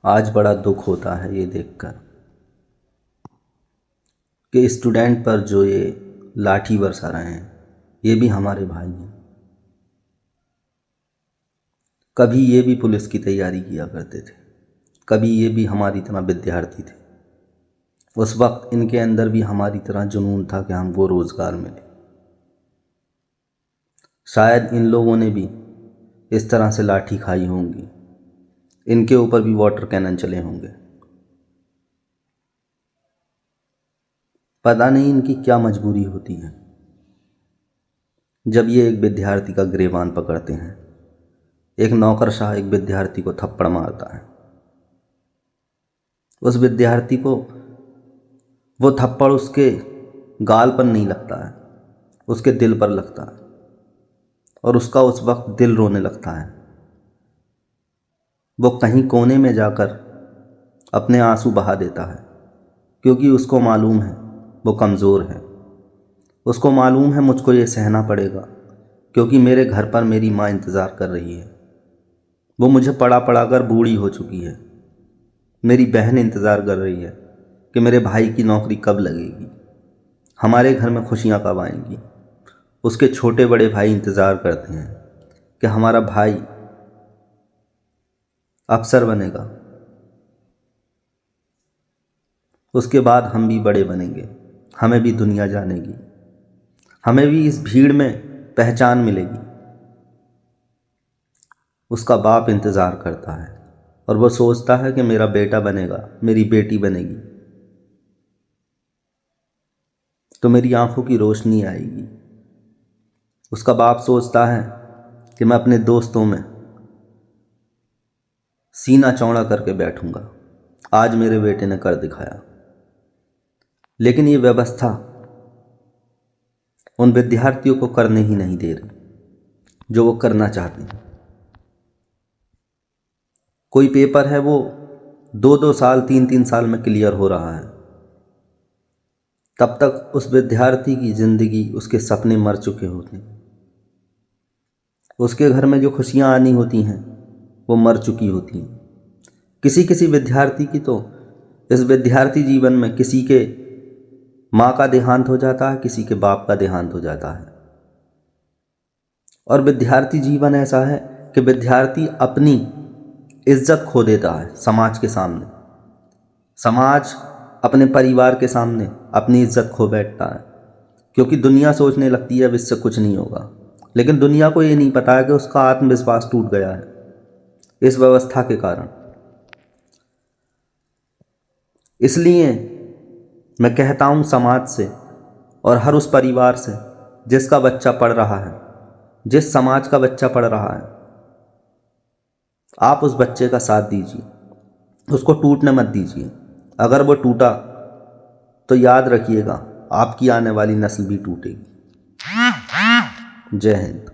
आज बड़ा दुख होता है ये देखकर कि स्टूडेंट पर जो ये लाठी बरसा रहे हैं ये भी हमारे भाई हैं। कभी ये भी पुलिस की तैयारी किया करते थे, कभी ये भी हमारी तरह विद्यार्थी थे। उस वक्त इनके अंदर भी हमारी तरह जुनून था कि हमको रोज़गार मिले। शायद इन लोगों ने भी इस तरह से लाठी खाई होंगी, इनके ऊपर भी वाटर कैनन चले होंगे। पता नहीं इनकी क्या मजबूरी होती है जब ये एक विद्यार्थी का गिरेबान पकड़ते हैं। एक नौकरशाह एक विद्यार्थी को थप्पड़ मारता है, उस विद्यार्थी को वो थप्पड़ उसके गाल पर नहीं लगता है, उसके दिल पर लगता है और उसका उस वक्त दिल रोने लगता है। वो कहीं कोने में जाकर अपने आंसू बहा देता है क्योंकि उसको मालूम है वो कमज़ोर है। उसको मालूम है मुझको ये सहना पड़ेगा क्योंकि मेरे घर पर मेरी माँ इंतज़ार कर रही है। वो मुझे पढ़ा पढ़ा कर बूढ़ी हो चुकी है। मेरी बहन इंतज़ार कर रही है कि मेरे भाई की नौकरी कब लगेगी, हमारे घर में खुशियाँ कब आएंगी। उसके छोटे बड़े भाई इंतज़ार करते हैं कि हमारा भाई अफसर बनेगा, उसके बाद हम भी बड़े बनेंगे, हमें भी दुनिया जानेगी, हमें भी इस भीड़ में पहचान मिलेगी। उसका बाप इंतज़ार करता है और वो सोचता है कि मेरा बेटा बनेगा, मेरी बेटी बनेगी तो मेरी आंखों की रोशनी आएगी। उसका बाप सोचता है कि मैं अपने दोस्तों में सीना चौड़ा करके बैठूंगा, आज मेरे बेटे ने कर दिखाया। लेकिन ये व्यवस्था उन विद्यार्थियों को करने ही नहीं दे रही जो वो करना चाहते हैं। कोई पेपर है वो 2-2 साल 3-3 साल में क्लियर हो रहा है, तब तक उस विद्यार्थी की ज़िंदगी, उसके सपने मर चुके होते हैं। उसके घर में जो खुशियाँ आनी होती हैं वो मर चुकी होती हैं। किसी किसी विद्यार्थी की तो इस विद्यार्थी जीवन में किसी के माँ का देहांत हो जाता है, किसी के बाप का देहांत हो जाता है। और विद्यार्थी जीवन ऐसा है कि विद्यार्थी अपनी इज्जत खो देता है समाज के सामने। समाज अपने परिवार के सामने अपनी इज्जत खो बैठता है क्योंकि दुनिया सोचने लगती है अब इससे कुछ नहीं होगा। लेकिन दुनिया को ये नहीं पता है कि उसका आत्मविश्वास टूट गया है इस व्यवस्था के कारण। इसलिए मैं कहता हूँ समाज से और हर उस परिवार से जिसका बच्चा पढ़ रहा है, जिस समाज का बच्चा पढ़ रहा है, आप उस बच्चे का साथ दीजिए, उसको टूटने मत दीजिए। अगर वो टूटा तो याद रखिएगा आपकी आने वाली नस्ल भी टूटेगी। जय हिंद।